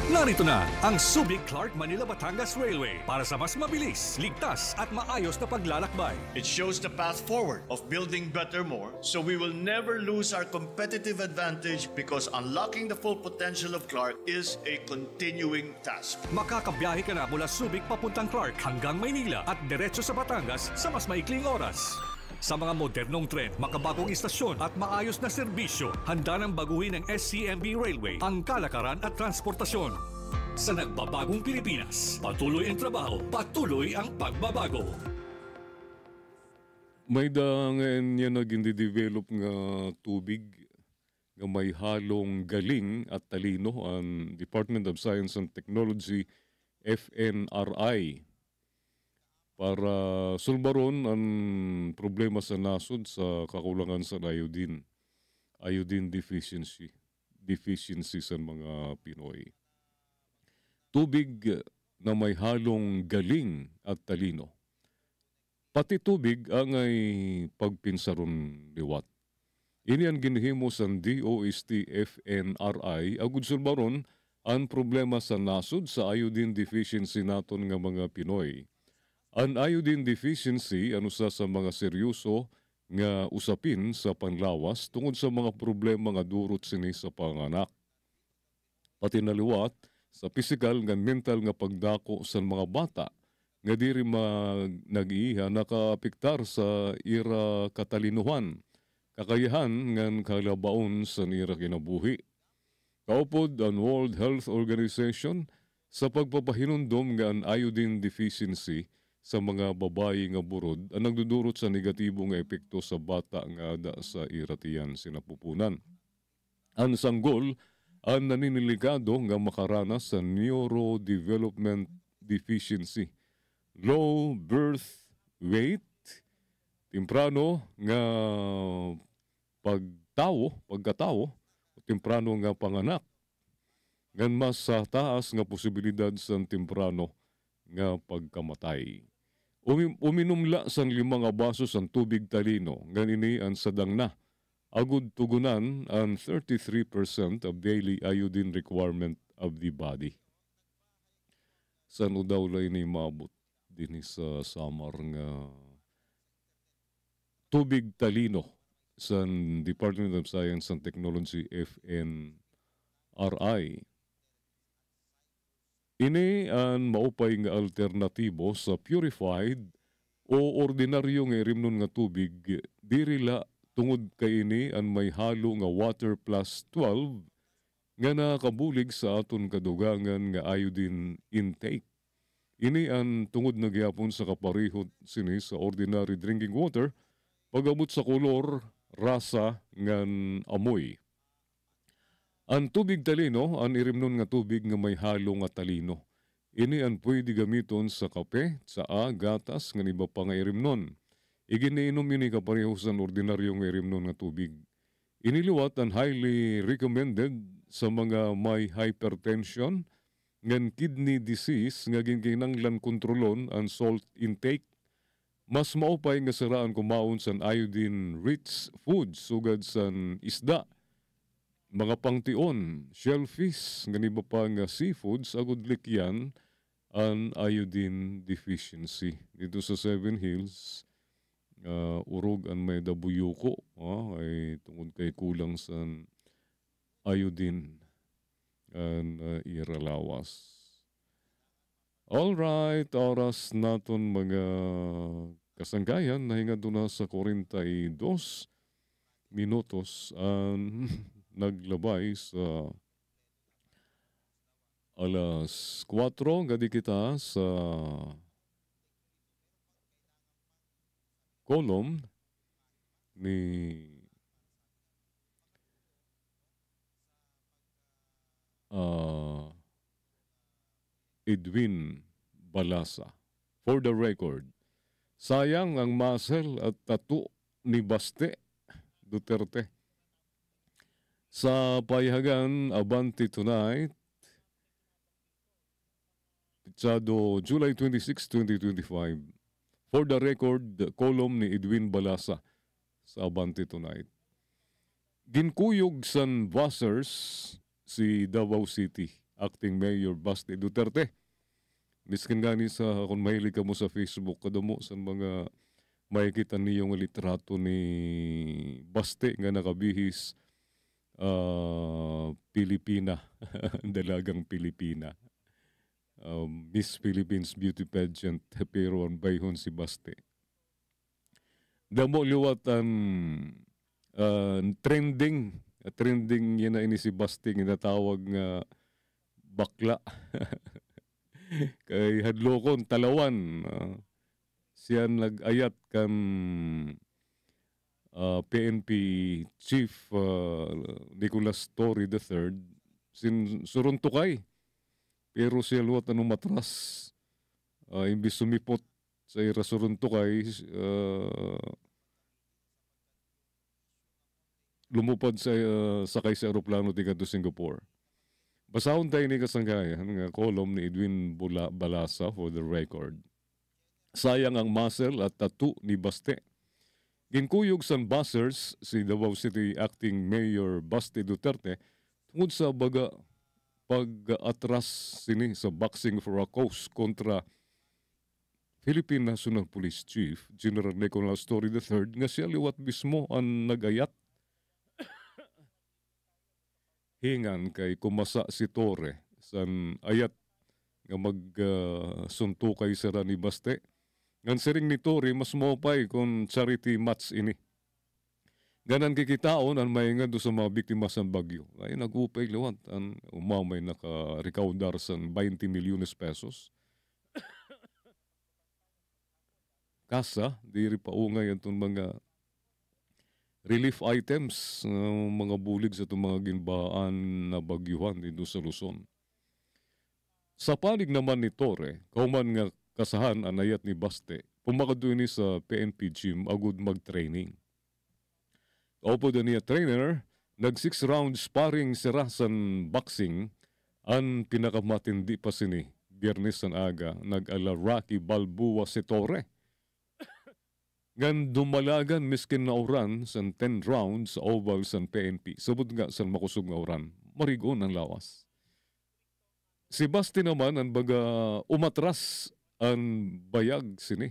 Narito na ang Subic Clark Manila Batangas Railway para sa mas mabilis, ligtas at maayos na paglalakbay. It shows the path forward of building better more, so we will never lose our competitive advantage because unlocking the full potential of Clark is a continuing task. Makakabiyahe ka na mula Subic papuntang Clark hanggang Maynila at diretso sa Batangas sa mas maikling oras. Sa mga modernong tren, makabagong istasyon at maayos na serbisyo, handa ng baguhin ng SCMB Railway ang kalakaran at transportasyon. Sa nagbabagong Pilipinas, patuloy ang trabaho, patuloy ang pagbabago. May dangan niya nag-develop nga tubig nga may halong galing at talino ang Department of Science and Technology, FNRI, para sulbaron ang problema sa nasod sa kakulangan sa iodine deficiency sa mga Pinoy. Tubig na may halong galing at talino. Pati tubig ang ay pagpinsaron liwat. Ini ang ginhimo sa DOST FNRI agud sulbaron ang problema sa nasod sa iodine deficiency naton nga mga Pinoy. Ang iodine deficiency ano sa mga seryoso nga usapin sa panlawas tungod sa mga problema nga durot sini sa panganak. Pati naliwat sa physical nga mental nga pagdako sa mga bata nga diri nag-iiha nakaapektar sa ira katalinuhan, kakayahan ngan kalabaon sa ira kinabuhi. Kaupod ang World Health Organization sa pagpapahinumdom nga ang iodine deficiency sa mga babayi nga burod ang nagdudurot sa negatibong epekto sa bata nga ada sa iratiyan sinapupunan. Ang sanggol ang naniniligado nga makaranas sa neurodevelopment deficiency, low birth weight, temprano nga pagkatawo, temprano nga panganak, ngan mas sa taas nga posibilidad sa temprano nga pagkamatay. Uminumla sang 5 baso sang tubig talino, ganini ang sadang na. Agud tugunan ang 33% of daily iodine requirement of the body. San daw lay ni maabot din sa samar nga tubig talino sa Department of Science and Technology FNRI. Ini ang maupay nga alternatibo sa purified o ordinaryo nga irimnon nga tubig, dirila tungod kay ini ang may halo nga water plus 12 nga nakabulig sa aton kadugangan nga iodine intake. Ini ang tungod na gyapon sa kaparihot sini sa ordinary drinking water, pag-abot sa kolor, rasa, ngan amoy. Ang tubig talino, ang irimnon nga tubig nga may halo nga talino. Ini ang pwede gamiton sa kape, tsaa, gatas, nga iba pa nga irimnon. Iginiinom ini kapareho sa ordinaryo nga irimnon nga tubig. Iniliwat ang highly recommended sa mga may hypertension, ngan kidney disease nga ginkinanglan kontrolon ang salt intake. Mas maupay nga saraan kumaon san iodine-rich foods sugad san isda, mga pangtion, shellfish, nga iba pa nga seafoods, agud likyan ang iodine deficiency. Dito sa Seven Hills, urog ang may dabuyuko, ay tungod kay kulang sa iodine ang iralawas. Alright, oras naton mga kasanggayan, nahinga doon na sa 42 minutos ang naglabay sa alas 4, gadi kita sa column ni Edwin Balasa. For the record, sayang ang muscle at tattoo ni Baste Duterte. Sa payagan Abante Tonight, Pitsado July 26, 2025. For the record, column ni Edwin Balasa sa Abante Tonight. Ginkuyog san buzzers si Davao City, Acting Mayor Baste Duterte. Miskin gani sa kung mahilig ka mo sa Facebook, kadamo sa mga makikita niyong litrato ni Baste nga nakabihis Pilipina, dalagang Pilipina. Miss Philippines Beauty Pageant, pero ang bayhon si Baste. Damo liwat ang trending yan na ini si Baste nga natawag nga bakla. Kay hadlokon talawan, siya nag-ayat kan PNP Chief Nicolas Torre III suruntukay, pero siya luwat anong matras, imbis sumipot sa ira suruntukay, lumupad sa sakay sa aeroplano tiga to Singapore. Basahon tayo ni kasanggayan nga column ni Edwin Balasa for the record. Sayang ang muscle at tattoo ni Baste. Ginkuyog san buzzers si Davao City Acting Mayor Baste Duterte tungod sa baga pag-atras sini sa boxing for a cause kontra Philippine National Police Chief General Nicolas Torre III nga siya liwat mismo ang nagayat. Hingan kay kumasa si Torre san ayat nga magsuntukay sira ni Baste. Ngan siring ni Torre mas maupay kung charity match ini. Ganan kikitaon ang maingad do sa mga biktima sa bagyo. Ay nag-upay liwat ang umamay naka-recaudar sa 20 milyones pesos. Kasa, diri pa ungay itong mga relief items, mga bulig sa itong mga ginbaan na bagyuhan dito sa Luzon. Sa panig naman ni Torre, kauman nga kasahan anayat ni Baste, pumakadoy ni sa PNP gym agud mag-training. Kaupo da niya trainer, nag 6 round sparring sira san boxing, ang pinakamatindi pa sini, Biyernes san aga, nag-ala Rocky Balboa si Torre. Ngan dumalagan miskin na oran san 10 rounds sa oval san PNP. Sabod nga san makusog nga oran, marigon ang lawas. Si Basti naman ang baga umatras ang bayag sini.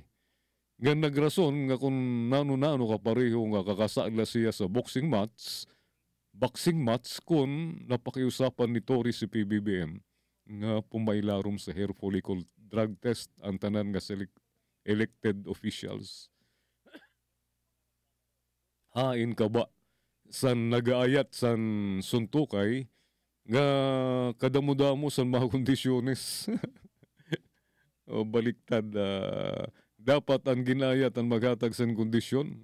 Ngan nagrason nga kung nano-nano ka pareho nga kakasala siya sa boxing match kung napakiusapan ni Torre si PBBM nga pumailarom sa hair follicle drug test ang tanan nga elected officials. Hain ka ba san nagaayat san suntukay nga kadamo-damo san mga kondisyones? O baliktad, dapat ang ginayat ang maghatag san kondisyon.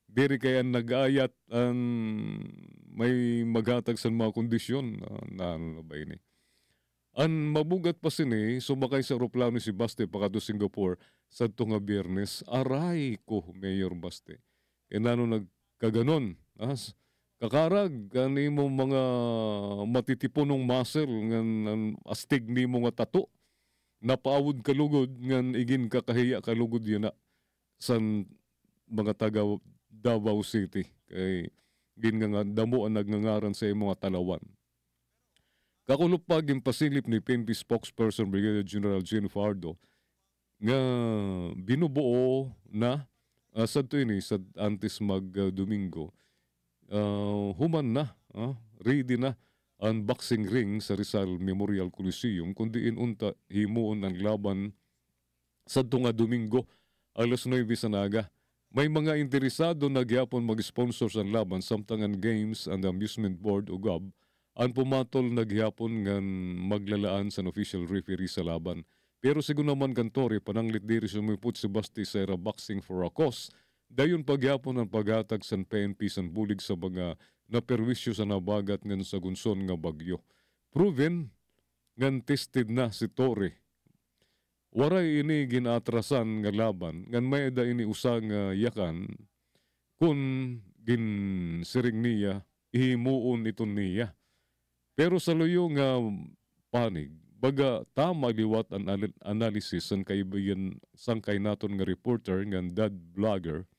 Diri kaya nag-ayat ang may maghatag san mga kondisyon. Ano ba ini? Ang mabugat pa sini, sumakay sa aeroplano si Baste pakado Singapore sa nga Biyernes. Aray ko, Mayor Baste. Kaya nano kaganon, kakarag kani mo mga matitipunong muscle ngan astig ni mo nga tato napaawod kalugod ngan igin kakahiya kalugod yun na san mga taga Davao City kay gin nga damo ang nagngangaran sa mga talawan. Kakulupag yung pasilip ni PNP spokesperson Brigadier General Gene Fardo nga binubuo na sa ini sa antes mag Domingo human na ready na ang boxing ring sa Rizal Memorial Coliseum kundi unta himuon ang laban sa tunga Domingo alas 9 sa naga. May mga interesado na gyapon mag-sponsor sa laban samtangan Games and Amusement Board o GAB ang pumatol na gyapon ngan maglalaan sa official referee sa laban. Pero sigun naman kantore pananglit diri sumiput si Basti sa era boxing for a cause. Dayon pagyapon ang paghatag sa PNP san bulig sa mga naperwisyo sa nabagat ngan sa gunson nga bagyo. Proven ngan tested na si Torre. Waray ini ginatrasan nga laban ngan may da ini usang yakan kun gin siring niya ihimuon iton niya. Pero sa luyo nga panig baga tama liwat ang analysis ang kaibayan sangkay naton nga reporter ngan dad vlogger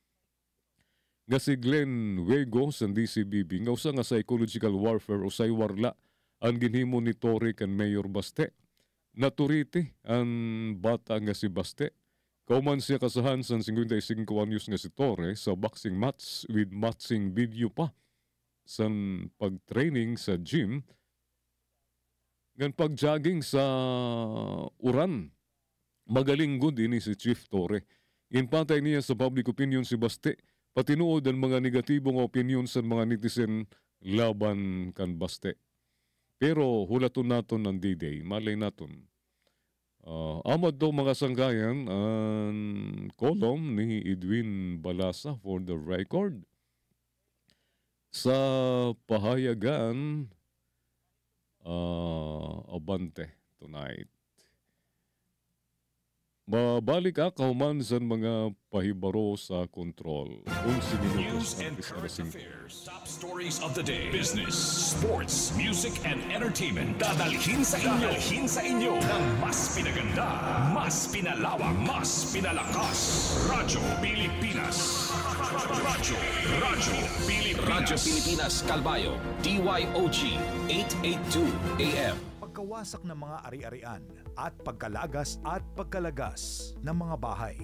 nga si Glenn Wego sa DCBB nga usa nga psychological warfare usay warla ang ginhimo ni Torre kan Mayor Baste. Naturiti ang bata nga si Baste. Kauman siya kasahan sa 55 anyos nga si Torre sa boxing match with matching video pa sa pag-training sa gym ngan pag-jogging sa uran. Magaling good ini si Chief Torre. Inpatay niya sa public opinion si Baste patinuod ang mga negatibong opinion sa mga netizen laban kan Baste. Pero hulaton naton ng D-Day, malay naton. Amad daw mga sanggayan ang column ni Edwin Balasa for the record. Sa pahayagan, abante tonight. Mabalik kahuman sa mga pahibaro sa kontrol. News and current affairs. Top stories of the day. Business, sports, music, and entertainment. Dadalhin sa inyo ng mas pinaganda, mas pinalawak, mas pinalakas. Radyo Pilipinas. Radyo Pilipinas Calbayo. DYOG 882 AM. Pagkawasak ng mga ari-arian at pagkalagas ng mga bahay.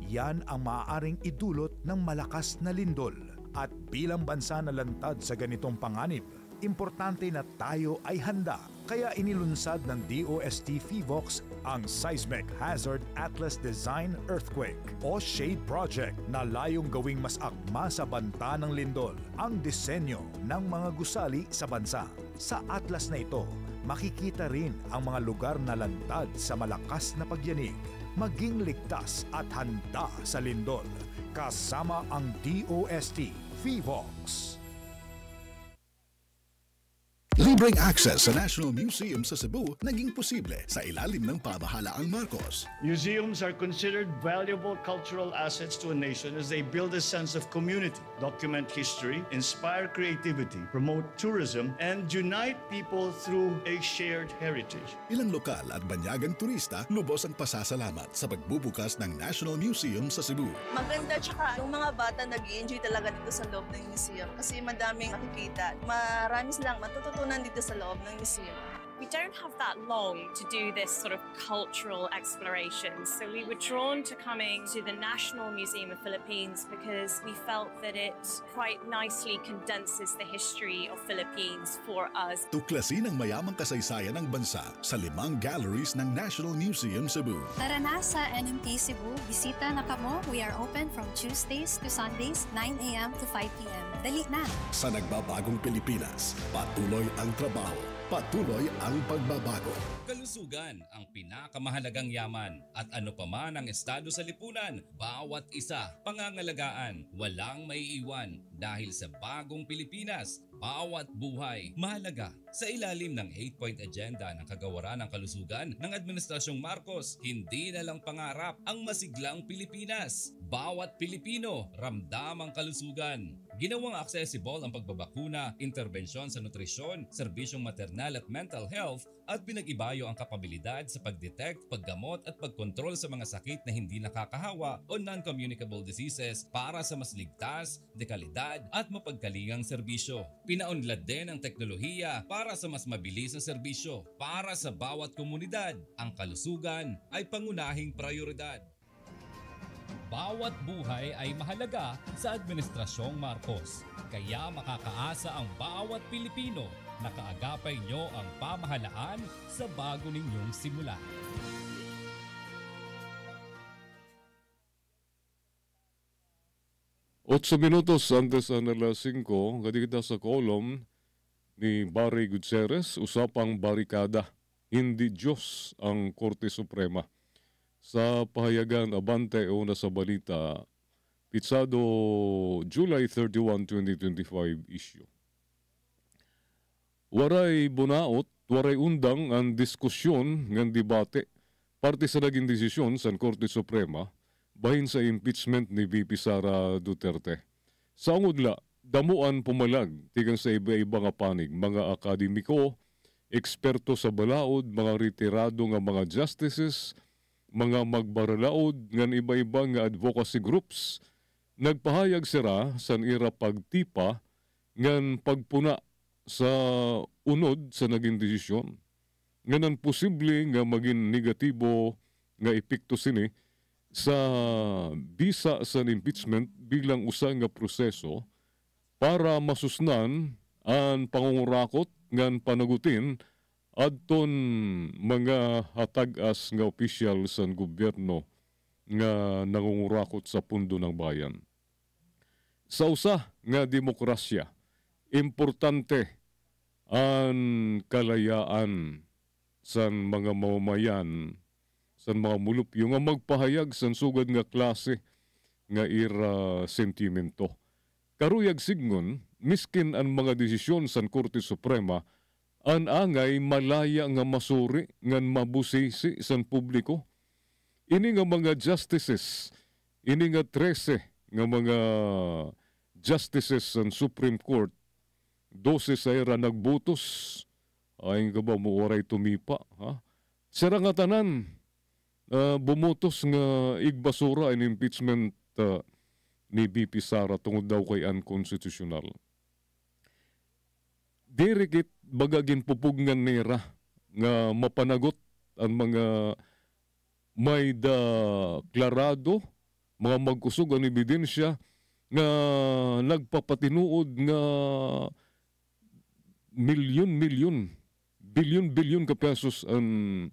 Yan ang maaaring idulot ng malakas na lindol. At bilang bansa na lantad sa ganitong panganib, importante na tayo ay handa. Kaya inilunsad ng DOST FIVOX ang Seismic Hazard Atlas Design Earthquake o SHADE Project na layong gawing mas akma sa banta ng lindol ang disenyo ng mga gusali sa bansa. Sa atlas na ito, makikita rin ang mga lugar na lantad sa malakas na pagyanig, maging ligtas at handa sa lindol. Kasama ang DOST FIVOX. Libreng access sa National Museum sa Cebu naging posible sa ilalim ng pamahalaang Marcos. Museums are considered valuable cultural assets to a nation as they build a sense of community, document history, inspire creativity, promote tourism, and unite people through a shared heritage. Ilang lokal at banyagang turista lubos ang pasasalamat sa pagbubukas ng National Museum sa Cebu. Maganda, tsaka yung mga bata nag-i-enjoy talaga dito sa loob ng museum kasi madaming makikita. Marami silang matututunan dito sa loob ng museum. We don't have that long to do this sort of cultural exploration. So we were drawn to coming to the National Museum of Philippines because we felt that it quite nicely condenses the history of Philippines for us. Tuklasin ang mayamang kasaysayan ng bansa sa 5 galleries ng National Museum Cebu. Tara na sa NMT Cebu. Bisita na kamo. We are open from Tuesdays to Sundays, 9 a.m. to 5 p.m. Dali na! Sa nagbabagong Pilipinas, patuloy ang trabaho. Patuloy ang pagbabago. Kalusugan ang pinakamahalagang yaman at ano pa man ang estado sa lipunan, bawat isa pangangalagaan, walang maiiwan dahil sa bagong Pilipinas, bawat buhay mahalaga. Sa ilalim ng 8-point agenda ng kagawaran ng kalusugan ng Administrasyong Marcos, hindi na lang pangarap ang masiglang Pilipinas. Bawat Pilipino ramdam ang kalusugan. Ginawang accessible ang pagbabakuna, interbensyon sa nutrisyon, serbisyong maternal at mental health, at pinag-ibayo ang kapabilidad sa pagdetect, paggamot at pagkontrol sa mga sakit na hindi nakakahawa o non-communicable diseases para sa mas ligtas, dekalidad at mapagkalingang serbisyo. Pinaunlad din ang teknolohiya para sa mas mabilis na serbisyo. Para sa bawat komunidad, ang kalusugan ay pangunahing prioridad. Bawat buhay ay mahalaga sa Administrasyong Marcos. Kaya makakaasa ang bawat Pilipino na kaagapay nyo ang pamahalaan sa bago ninyong simula. Otso minutos antes na alas 5, kadikita sa kolom ni Barry Gutierrez, usapang barikada, hindi Diyos ang Korte Suprema. Sa pahayagan abante o na sa balita, Pitsado July 31, 2025 issue. Waray bunaot, waray undang ang diskusyon ng debate parte sa naging desisyon sa Korte Suprema bahin sa impeachment ni VP Sara Duterte. Sa ungudla, damuan pumalag tigang sa iba-iba nga panig, mga akademiko, eksperto sa balaod, mga retirado nga mga justices, mga magbaralaod ngan iba-iba nga advocacy groups, nagpahayag sira san ira pagtipa ngan pagpuna sa unod sa naging desisyon. Nganan posible nga maging negatibo nga epekto sini sa bisa sa impeachment bilang usa nga proseso para masusnan ang pangungurakot ngan panagutin adton mga hatag-as nga opisyal sa gobyerno nga nangungurakot sa pundo ng bayan. Sa usa nga demokrasya, importante ang kalayaan sa mga mamamayan, sa mga mulupyo nga magpahayag sa sugad nga klase nga ira sentimento. Karuyag signon, miskin ang mga desisyon sa Korte Suprema, an angay malaya nga masuri ngan mabusisi sa publiko. Ini nga mga justices, ini nga 13 nga mga justices sa Supreme Court, 12 sa ira nagbutos, ay nga ba mo oray tumipa. Ha? Sira nga tanan, bumutos nga igbasura in impeachment ni VP Sara tungod daw kay unconstitutional. Dirikit bagagin pupugngan nira nga mapanagot ang mga may deklarado, mga magkusog ang ebidensya nga nagpapatinuod nga milyon-milyon, bilyon-bilyon ka pesos ang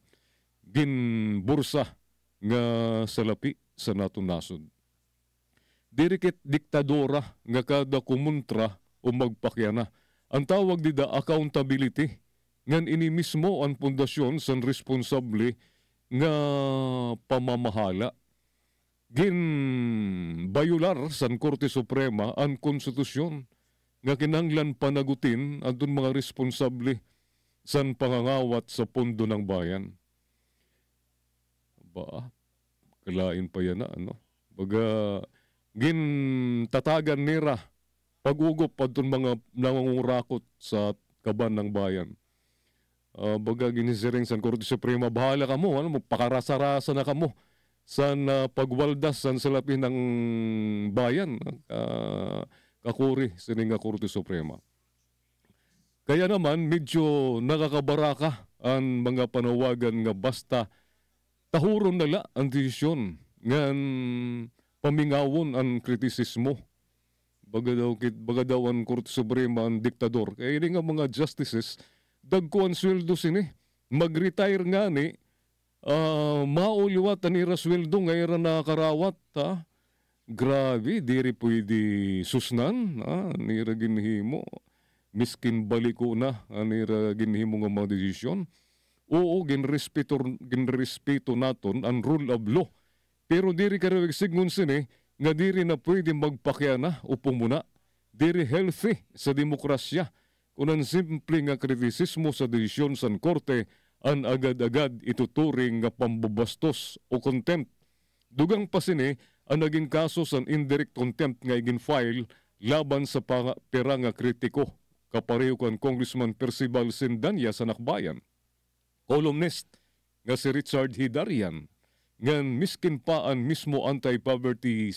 ginbursa nga salapi sa naton nasod. Dirikit diktadora nga kada kumontra o magpakyana. Ang tawag dida accountability, ngan ini mismo ang pundasyon sa responsable nga pamamahala. Gin bayular sa Korte Suprema ang konstitusyon nga kinahanglan panagutin adun mga responsable sa pangangawat sa pondo ng bayan. Ba, kalain pa yan na, ano? Baga, gin tatagan nira pag-ugop adun mga nangungurakot sa kaban ng bayan. Baga ginisiring sa Korte Suprema, bahala ka mo, ano, pakarasa-rasa na ka mo sa pagwaldas sa salapi ng bayan, kakuri sa nga Korte Suprema. Kaya naman, medyo nakakabaraka ang mga panawagan nga basta tahuron nala ang desisyon ngan pamingawon ang kritisismo. Baga daw ang Korte Suprema ang diktador. Kaya nga mga justices, dagko ang sweldo sini. Mag-retire nga ni, mauliwat ang ira sweldo nga ira nakarawat. Ha? Grabe, diri pwede susnan. Nira ginhimo. Miskin baliko na, nira ginhimo nga mga desisyon. Oo, ginrespeto naton ang rule of law. Pero diri karawag signun sini, nga diri na pwede magpakyana o pumuna diri healthy sa demokrasya. Kung ang simple nga kritisismo sa desisyon sa korte, an agad-agad ituturing nga pambubastos o contempt. Dugang pa sini, ang naging kaso sa indirect contempt nga igin-file laban sa pera nga kritiko kapareho kan Congressman Percival Sindanya sa Nakbayan. Columnist nga si Richard Hidarian, ngan miskin pa ang mismo anti-poverty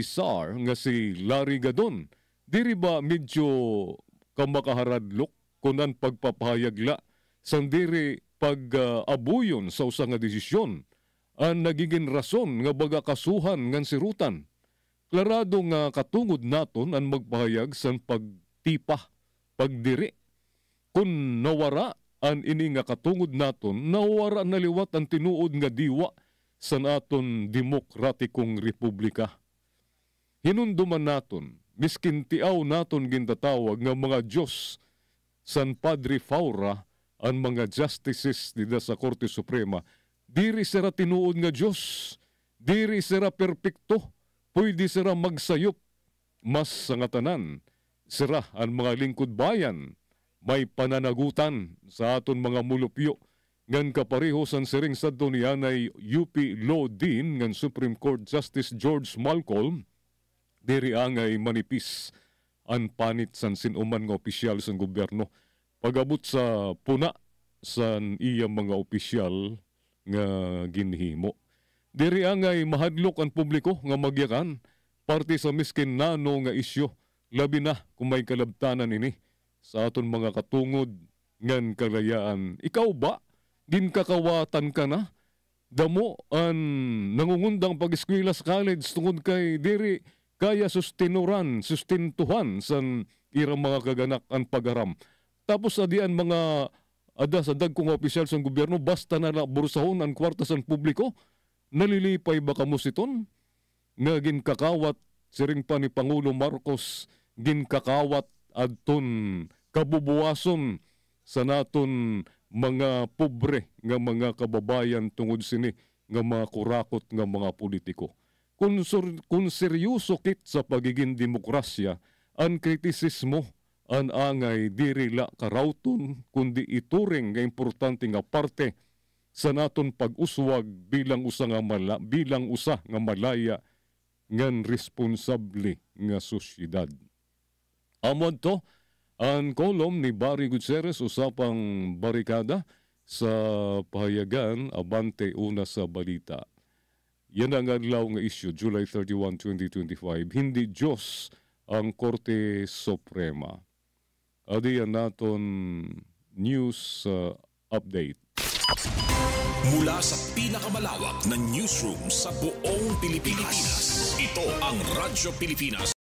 czar nga si Larry Gadon. Diri ba medyo kamakaharadlok kunan pagpapahayagla sandiri pag-abuyon sa usa nga desisyon ang nagiging rason nga baga kasuhan ngan sirutan. Klarado nga katungod naton ang magpahayag sa pagtipa, pagdiri. Kung nawara ang ini nga katungod naton, nawara naliwat ang tinuod nga diwa sa naton demokratikong republika. Hinunduman naton, miskin tiaw naton gintatawag nga mga Diyos San Padre Faura ang mga justices dida sa Korte Suprema, diri sira tinuod nga Diyos, diri sira perpekto, pwede sira magsayop, mas sa ngatanan, sira ang mga lingkod bayan, may pananagutan sa aton mga mulupyo, ngan kapareho san siring sadto niyanay UP Law Dean ngan Supreme Court Justice George Malcolm, diri angay manipis ang panit san sinuman nga opisyal sa gobyerno. Pag-abot sa puna sa iyang mga opisyal nga ginhimo. Diri angay mahadlok ang publiko nga magyakan parte sa miskin nano nga isyo, labi na kung may kalabtanan ini sa aton mga katungod ngan kalayaan. Ikaw ba ginkakawatan ka na? Damo ang nangungundang pag-eskwela sa college tungod kay diri kaya sustentuhan sa irang mga kaganak ang pag-aram. Tapos adian mga sa dagkong opisyal sa gobyerno, basta na bursahon ang kwarta sa publiko, nalilipay ba kamo siton? Nga ginkakawat, siring pa ni Pangulo Marcos, ginkakawat adton kabubuwason sa naton mga pobre nga mga kababayan tungod sini nga mga kurakot nga mga politiko. Kung seryoso kit sa pagiging demokrasya, ang kritisismo, ang angay diri la karauton, kundi ituring nga importante nga parte sa naton pag-uswag bilang usa nga malaya ngan responsable nga sosyedad. Amod to, ang kolom ni Barry Gutierrez usapang barikada sa pahayagan abante una sa balita. Yan ang adlaw nga issue, July 31, 2025. Hindi Diyos ang Korte Suprema. Adi yan naton news update. Mula sa pinakamalawak na newsroom sa buong Pilipinas, ito ang Radyo Pilipinas.